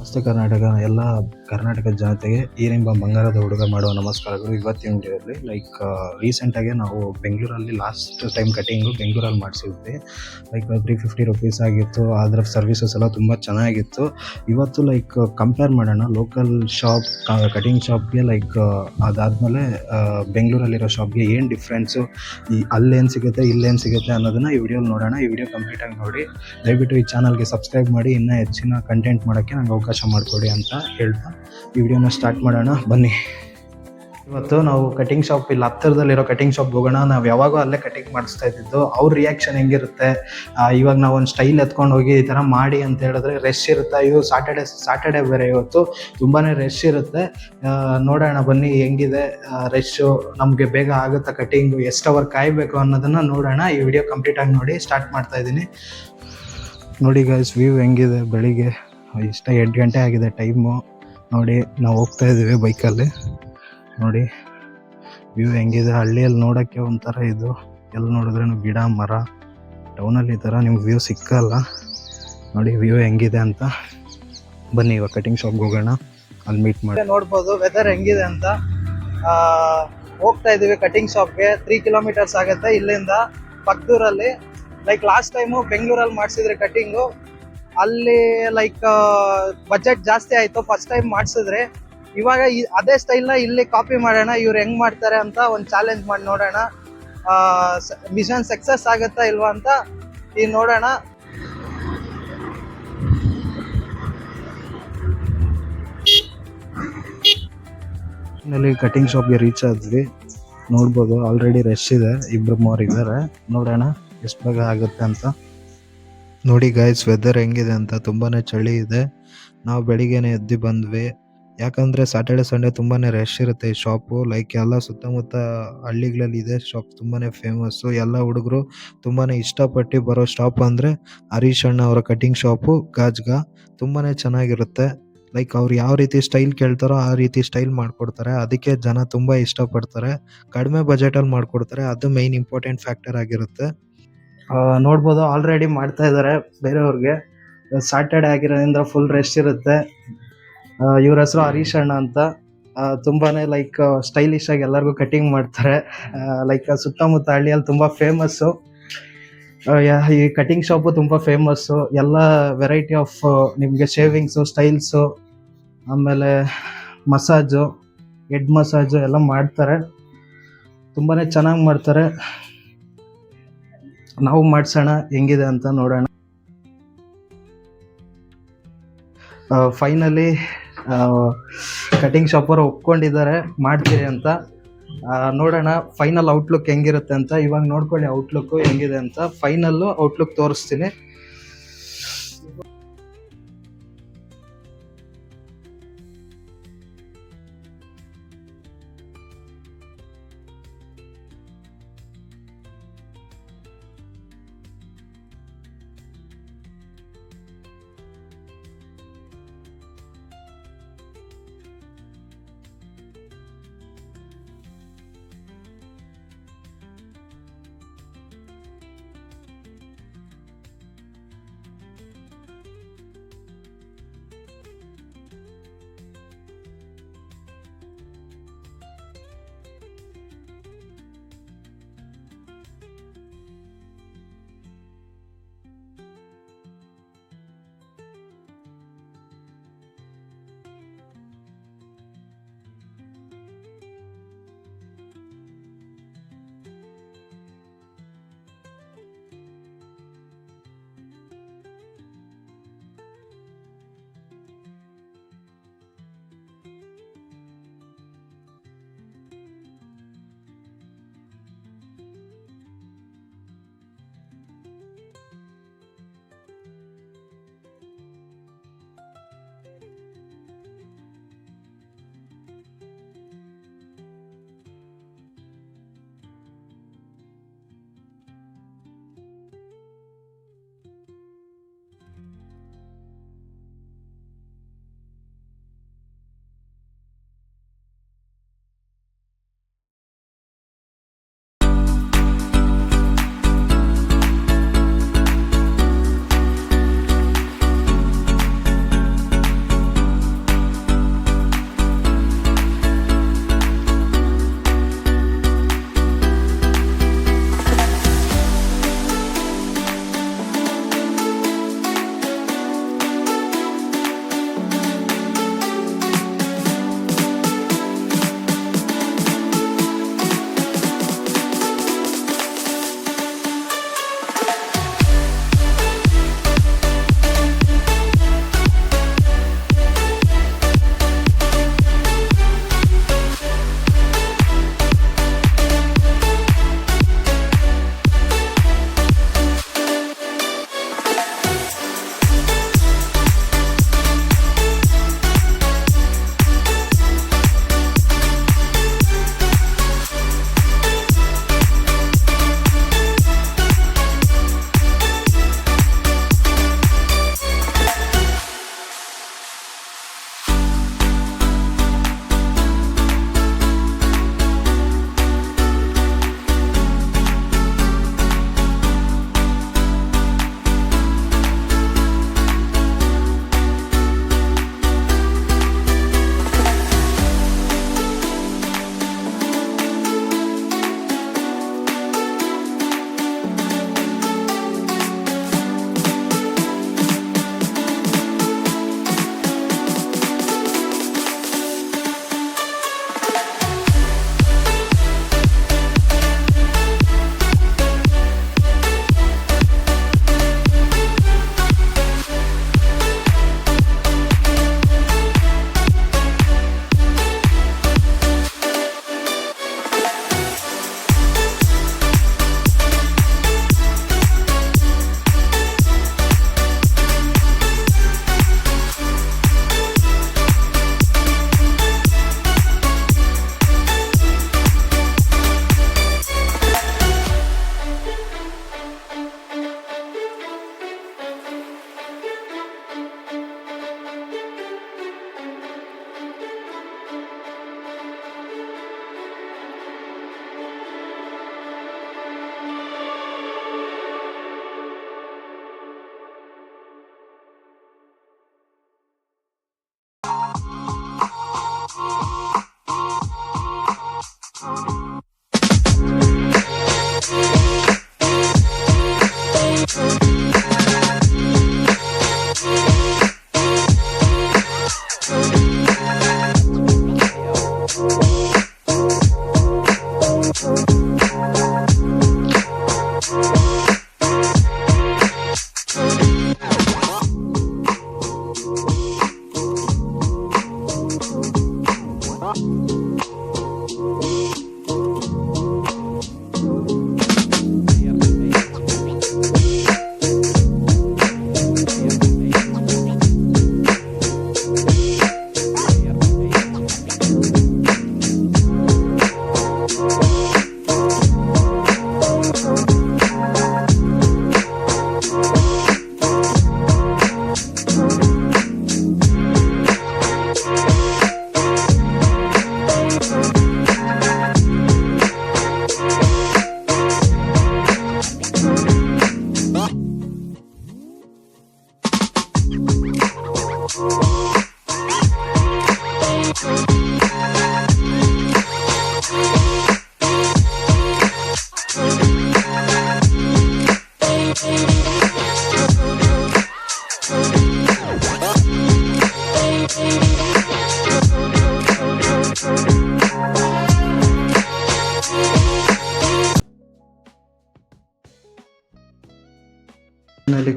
ನಮಸ್ತೆ ಕರ್ನಾಟಕ ಎಲ್ಲ ಕರ್ನಾಟಕದ ಜನತೆಗೆ ಈರೆಂಬ ಬಂಗಾರದ ಹುಡುಗ ಮಾಡುವ ನಮಸ್ಕಾರಗಳು. ಇವತ್ತಿನ ವಿಡಿಯೋದಲ್ಲಿ ರೀಸೆಂಟಾಗಿ ನಾವು ಬೆಂಗಳೂರಲ್ಲಿ ಲಾಸ್ಟ್ ಟೈಮ್ ಕಟಿಂಗು ಬೆಂಗಳೂರಲ್ಲಿ ಮಾಡಿಸಿದ್ವಿ. ₹350 ಆಗಿತ್ತು. ಅದರ ಸರ್ವಿಸಸ್ ಎಲ್ಲ ತುಂಬ ಚೆನ್ನಾಗಿತ್ತು. ಇವತ್ತು ಕಂಪೇರ್ ಮಾಡೋಣ ಲೋಕಲ್ ಶಾಪ್ ಕಟಿಂಗ್ ಶಾಪ್ಗೆ ಅದಾದಮೇಲೆ ಬೆಂಗಳೂರಲ್ಲಿರೋ ಶಾಪ್ಗೆ ಏನು ಡಿಫ್ರೆನ್ಸು, ಅಲ್ಲೇನು ಸಿಗುತ್ತೆ ಇಲ್ಲೇನು ಸಿಗುತ್ತೆ ಅನ್ನೋದನ್ನು ಈ ವಿಡಿಯೋಲಿ ನೋಡೋಣ. ಈ ವಿಡಿಯೋ ಕಂಪ್ಲೀಟಾಗಿ ನೋಡಿ. ದಯವಿಟ್ಟು ಈ ಚಾನಲ್ಗೆ ಸಬ್ಸ್ಕ್ರೈಬ್ ಮಾಡಿ, ಇನ್ನೂ ಹೆಚ್ಚಿನ ಕಂಟೆಂಟ್ ಮಾಡೋಕ್ಕೆ ನಂಗೆ ಅವಕಾಶ ಮಾಡಿಕೊಡಿ ಅಂತ ಹೇಳ್ತಾ ಈ ವಿಡಿಯೋನ ಸ್ಟಾರ್ಟ್ ಮಾಡೋಣ ಬನ್ನಿ. ಇವತ್ತು ನಾವು ಕಟಿಂಗ್ ಶಾಪ್ ಇಲ್ಲಿ ಹತ್ತಿರದಲ್ಲಿರೋ ಕಟಿಂಗ್ ಶಾಪ್ಗೆ ಹೋಗೋಣ. ನಾವು ಯಾವಾಗೂ ಅಲ್ಲೇ ಕಟಿಂಗ್ ಮಾಡಿಸ್ತಾ ಇದ್ದಿದ್ದು. ಅವ್ರ ರಿಯಾಕ್ಷನ್ ಹೆಂಗಿರುತ್ತೆ, ಇವಾಗ ನಾವು ಒಂದು ಸ್ಟೈಲ್ ಎತ್ಕೊಂಡು ಹೋಗಿ ಈ ಥರ ಮಾಡಿ ಅಂತ ಹೇಳಿದ್ರೆ ರಶ್ ಇರುತ್ತೆ. ಇವು ಸಾಟರ್ಡೆ ಬೇರೆ, ಇವತ್ತು ತುಂಬಾ ರಶ್ ಇರುತ್ತೆ. ನೋಡೋಣ ಬನ್ನಿ ಹೆಂಗಿದೆ ರಶ್ಶು, ನಮಗೆ ಬೇಗ ಆಗುತ್ತಾ ಕಟಿಂಗು, ಎಷ್ಟು ಅವರ್ ಕಾಯಬೇಕು ಅನ್ನೋದನ್ನು ನೋಡೋಣ. ಈ ವಿಡಿಯೋ ಕಂಪ್ಲೀಟಾಗಿ ನೋಡಿ. ಸ್ಟಾರ್ಟ್ ಮಾಡ್ತಾ ಇದ್ದೀನಿ. ನೋಡಿ ಗೈಸ್, ವ್ಯೂ ಹೆಂಗಿದೆ. ಬೆಳಿಗ್ಗೆ 8 ಗಂಟೆ ಆಗಿದೆ ಟೈಮು. ನೋಡಿ ನಾವು ಹೋಗ್ತಾ ಇದ್ದೀವಿ ಬೈಕಲ್ಲಿ. ನೋಡಿ ವ್ಯೂ ಹೆಂಗಿದೆ. ಹಳ್ಳಿಯಲ್ಲಿ ನೋಡೋಕ್ಕೆ ಒಂಥರ ಇದು, ಎಲ್ಲಿ ನೋಡಿದ್ರೂ ಗಿಡ ಮರ. ಟೌನಲ್ಲಿ ಈ ಥರ ನಿಮ್ಗೆ ವ್ಯೂ ಸಿಕ್ಕಲ್ಲ. ನೋಡಿ ವ್ಯೂ ಹೆಂಗಿದೆ ಅಂತ. ಬನ್ನಿ ಇವಾಗ ಕಟಿಂಗ್ ಶಾಪ್ಗೆ ಹೋಗೋಣ, ಅಲ್ಲಿ ಮೀಟ್ ಮಾಡಿ. ನೋಡ್ಬೋದು ವೆದರ್ ಹೆಂಗಿದೆ ಅಂತ. ಹೋಗ್ತಾ ಇದ್ದೀವಿ ಕಟಿಂಗ್ ಶಾಪ್ಗೆ. 3 ಕಿಲೋಮೀಟರ್ಸ್ ಆಗುತ್ತೆ ಇಲ್ಲಿಂದ, ಪಕ್ಕದೂರಲ್ಲಿ. ಲಾಸ್ಟ್ ಟೈಮು ಬೆಂಗಳೂರಲ್ಲಿ ಮಾಡಿಸಿದ್ರೆ ಕಟಿಂಗು, ಅಲ್ಲಿ ಬಜೆಟ್ ಜಾಸ್ತಿ ಆಯಿತು ಫಸ್ಟ್ ಟೈಮ್ ಮಾಡಿಸಿದ್ರೆ. ಇವಾಗ ಅದೇ ಸ್ಟೈಲ್ನ ಇಲ್ಲಿ ಕಾಪಿ ಮಾಡೋಣ, ಇವ್ರು ಹೆಂಗೆ ಮಾಡ್ತಾರೆ ಅಂತ ಒಂದು ಚಾಲೆಂಜ್ ಮಾಡಿ ನೋಡೋಣ. ಮಿಷನ್ ಸಕ್ಸಸ್ ಆಗುತ್ತಾ ಇಲ್ವಾ ಅಂತ ಈಗ ನೋಡೋಣ. ಕಟಿಂಗ್ ಶಾಪ್ಗೆ ರೀಚ್ ಆದ್ವಿ. ನೋಡ್ಬೋದು ಆಲ್ರೆಡಿ ರಶ್ ಇದೆ, 2-3 ಇದ್ದಾರೆ. ನೋಡೋಣ ಎಷ್ಟು ಬೇಗ ಆಗುತ್ತೆ ಅಂತ. ನೋಡಿ ಗೈಸ್ ವೆದರ್ ಹೆಂಗಿದೆ ಅಂತ. ತುಂಬಾ ಚಳಿ ಇದೆ. ನಾವು ಬೆಳಿಗ್ಗೆನೆ ಎದ್ದು ಬಂದ್ವಿ, ಯಾಕಂದರೆ ಸ್ಯಾಟರ್ಡೆ ಸಂಡೇ ತುಂಬಾ ರಶ್ ಇರುತ್ತೆ ಈ ಶಾಪು. ಎಲ್ಲ ಸುತ್ತಮುತ್ತ ಹಳ್ಳಿಗಳಲ್ಲಿ ಇದೆ ಶಾಪ್, ತುಂಬಾ ಫೇಮಸ್ಸು. ಎಲ್ಲ ಹುಡುಗರು ತುಂಬಾ ಇಷ್ಟಪಟ್ಟು ಬರೋ ಶಾಪ್ ಅಂದರೆ ಹರೀಶ್ ಅಣ್ಣ ಅವರ ಕಟಿಂಗ್ ಶಾಪು ಗಾಜ್ಗ. ತುಂಬಾ ಚೆನ್ನಾಗಿರುತ್ತೆ. ಅವ್ರು ಯಾವ ರೀತಿ ಸ್ಟೈಲ್ ಕೇಳ್ತಾರೋ ಆ ರೀತಿ ಸ್ಟೈಲ್ ಮಾಡಿಕೊಡ್ತಾರೆ. ಅದಕ್ಕೆ ಜನ ತುಂಬ ಇಷ್ಟಪಡ್ತಾರೆ. ಕಡಿಮೆ ಬಜೆಟಲ್ಲಿ ಮಾಡಿಕೊಡ್ತಾರೆ, ಅದು ಮೈನ್ ಇಂಪಾರ್ಟೆಂಟ್ ಫ್ಯಾಕ್ಟರ್ ಆಗಿರುತ್ತೆ. ನೋಡ್ಬೋದು ಆಲ್ರೆಡಿ ಮಾಡ್ತಾ ಇದ್ದಾರೆ ಬೇರೆಯವ್ರಿಗೆ. ಸ್ಯಾಟರ್ಡೆ ಆಗಿರೋದ್ರಿಂದ ಫುಲ್ ರಶ್ ಇರುತ್ತೆ. ಇವ್ರ ಹೆಸರು ಹರೀಶ್ ಅಣ್ಣ ಅಂತ. ತುಂಬಾ ಸ್ಟೈಲಿಶ್ ಆಗಿ ಎಲ್ಲರಿಗೂ ಕಟಿಂಗ್ ಮಾಡ್ತಾರೆ. ಸುತ್ತಮುತ್ತ ಹಳ್ಳಿಯಲ್ಲಿ ತುಂಬ ಫೇಮಸ್ಸು ಈ ಕಟಿಂಗ್ ಶಾಪು, ತುಂಬ ಫೇಮಸ್ಸು. ಎಲ್ಲ ವೆರೈಟಿ ಆಫ್ ನಿಮಗೆ ಶೇವಿಂಗ್ಸು, ಸ್ಟೈಲ್ಸು, ಆಮೇಲೆ ಮಸಾಜು, ಹೆಡ್ ಮಸಾಜು ಎಲ್ಲ ಮಾಡ್ತಾರೆ. ತುಂಬಾ ಚೆನ್ನಾಗಿ ಮಾಡ್ತಾರೆ. ನಾವು ಮಾಡಿಸೋಣ ಹೆಂಗಿದೆ ಅಂತ ನೋಡೋಣ. ಫೈನಲಿ ಕಟಿಂಗ್ ಶಾಪರು ಒಪ್ಕೊಂಡಿದ್ದಾರೆ ಮಾಡ್ತೀರಿ ಅಂತ. ನೋಡೋಣ ಫೈನಲ್ ಔಟ್ಲುಕ್ ಹೆಂಗಿರುತ್ತೆ ಅಂತ. ಇವಾಗ ನೋಡ್ಕೊಳ್ಳಿ ಔಟ್ಲುಕ್ ಹೆಂಗಿದೆ ಅಂತ. ಫೈನಲ್ಲು ಔಟ್ಲುಕ್ ತೋರಿಸ್ತೀನಿ.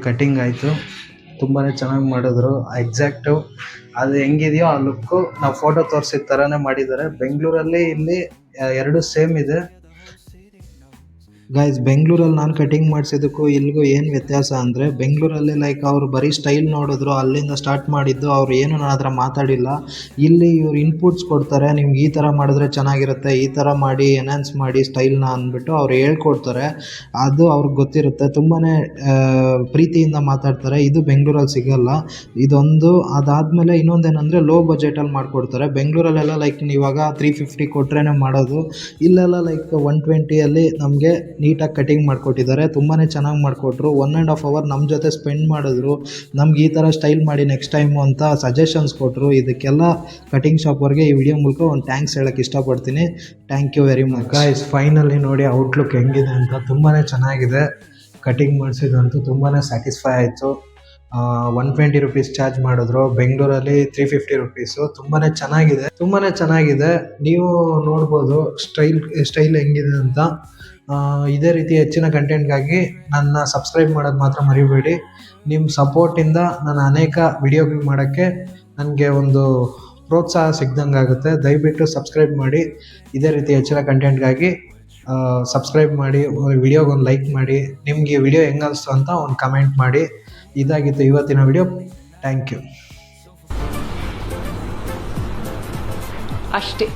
ಕಟಿಂಗ್ ಆಯಿತು, ತುಂಬಾ ಚೆನ್ನಾಗಿ ಮಾಡಿದ್ರು. ಎಕ್ಸಾಕ್ಟು ಅದು ಹೆಂಗಿದೆಯೋ ಆ ಲುಕ್ಕು ನಾವು ಫೋಟೋ ತೋರಿಸಿದ ಥರನೇ ಮಾಡಿದ್ದಾರೆ. ಬೆಂಗಳೂರಲ್ಲಿ ಇಲ್ಲಿ ಎರಡು ಸೇಮ್ ಇದೆ ಗೈಸ್. ಬೆಂಗಳೂರಲ್ಲಿ ನಾನು ಕಟಿಂಗ್ ಮಾಡಿಸಿದ್ದಕ್ಕೂ ಇಲ್ಲಿಗೂ ಏನು ವ್ಯತ್ಯಾಸ ಅಂದರೆ, ಬೆಂಗಳೂರಲ್ಲಿ ಲೈಕ್ ಅವರು ಬರೀ ಸ್ಟೈಲ್ ನೋಡಿದ್ರು, ಅಲ್ಲಿಂದ ಸ್ಟಾರ್ಟ್ ಮಾಡಿದ್ದು, ಅವ್ರು ಏನು ನನ್ನ ಹತ್ರ ಮಾತಾಡಿಲ್ಲ. ಇಲ್ಲಿ ಇವ್ರು ಇನ್ಪುಟ್ಸ್ ಕೊಡ್ತಾರೆ, ನಿಮ್ಗೆ ಈ ಥರ ಮಾಡಿದ್ರೆ ಚೆನ್ನಾಗಿರುತ್ತೆ, ಈ ಥರ ಮಾಡಿ ಎನ್ಹಾನ್ಸ್ ಮಾಡಿ ಸ್ಟೈಲ್ನ ಅಂದ್ಬಿಟ್ಟು ಅವ್ರು ಹೇಳ್ಕೊಡ್ತಾರೆ. ಅದು ಅವ್ರಿಗೆ ಗೊತ್ತಿರುತ್ತೆ, ತುಂಬಾ ಪ್ರೀತಿಯಿಂದ ಮಾತಾಡ್ತಾರೆ. ಇದು ಬೆಂಗಳೂರಲ್ಲಿ ಸಿಗಲ್ಲ. ಇದೊಂದು ಅದಾದಮೇಲೆ ಇನ್ನೊಂದೇನೆಂದರೆ ಲೋ ಬಜೆಟಲ್ಲಿ ಮಾಡಿಕೊಡ್ತಾರೆ. ಬೆಂಗಳೂರಲ್ಲೆಲ್ಲ ಲೈಕ್ ಇವಾಗ 350 ಕೊಟ್ರೇ ಮಾಡೋದು. ಇಲ್ಲೆಲ್ಲ ಲೈಕ್ 120ಅಲ್ಲಿ ನಮಗೆ ನೀಟಾಗಿ ಕಟಿಂಗ್ ಮಾಡಿಕೊಟ್ಟಿದ್ದಾರೆ. ತುಂಬಾ ಚೆನ್ನಾಗಿ ಮಾಡಿಕೊಟ್ರು. 1.5 hour ನಮ್ಮ ಜೊತೆ ಸ್ಪೆಂಡ್ ಮಾಡಿದ್ರು. ನಮ್ಗೆ ಈ ಥರ ಸ್ಟೈಲ್ ಮಾಡಿ ನೆಕ್ಸ್ಟ್ ಟೈಮು ಅಂತ ಸಜೆಷನ್ಸ್ ಕೊಟ್ಟರು. ಇದಕ್ಕೆಲ್ಲ ಕಟಿಂಗ್ ಶಾಪವ್ರಿಗೆ ಈ ವಿಡಿಯೋ ಮೂಲಕ ಒಂದು ಥ್ಯಾಂಕ್ಸ್ ಹೇಳೋಕ್ಕೆ ಇಷ್ಟಪಡ್ತೀನಿ. Thank you very much guys. Finally ನೋಡಿ ಔಟ್ಲುಕ್ ಹೆಂಗಿದೆ ಅಂತ. ತುಂಬಾ ಚೆನ್ನಾಗಿದೆ. ಕಟಿಂಗ್ ಮಾಡಿಸಿದಂತೂ ತುಂಬಾ ಸ್ಯಾಟಿಸ್ಫೈ ಆಯಿತು. 120 rupees ಚಾರ್ಜ್ ಮಾಡಿದ್ರು. ಬೆಂಗಳೂರಲ್ಲಿ 350 rupees. ತುಂಬಾ ಚೆನ್ನಾಗಿದೆ. ನೀವು ನೋಡ್ಬೋದು ಸ್ಟೈಲ್ ಹೆಂಗಿದೆ ಅಂತ. ಇದೇ ರೀತಿ ಹೆಚ್ಚಿನ ಕಂಟೆಂಟ್ಗಾಗಿ ನನ್ನ ಸಬ್ಸ್ಕ್ರೈಬ್ ಮಾಡೋದು ಮಾತ್ರ ಮರಿಬೇಡಿ. ನಿಮ್ಮ ಸಪೋರ್ಟಿಂದ ನಾನು ಅನೇಕ ವಿಡಿಯೋಗಳು ಮಾಡೋಕ್ಕೆ ನನಗೆ ಒಂದು ಪ್ರೋತ್ಸಾಹ ಸಿಗ್ದಂಗೆ ಆಗುತ್ತೆ. ದಯವಿಟ್ಟು ಸಬ್ಸ್ಕ್ರೈಬ್ ಮಾಡಿ. ಇದೇ ರೀತಿ ಹೆಚ್ಚಿನ ಕಂಟೆಂಟ್ಗಾಗಿ ಸಬ್ಸ್ಕ್ರೈಬ್ ಮಾಡಿ, ವಿಡಿಯೋಗೊಂದು ಲೈಕ್ ಮಾಡಿ. ನಿಮಗೆ ಈ ವಿಡಿಯೋ ಹೆಂಗೆ ಅನಿಸ್ತು ಅಂತ ಒಂದು ಕಮೆಂಟ್ ಮಾಡಿ. ಇದಾಗಿತ್ತು ಇವತ್ತಿನ ವಿಡಿಯೋ. Thank you. ಅಷ್ಟೇ.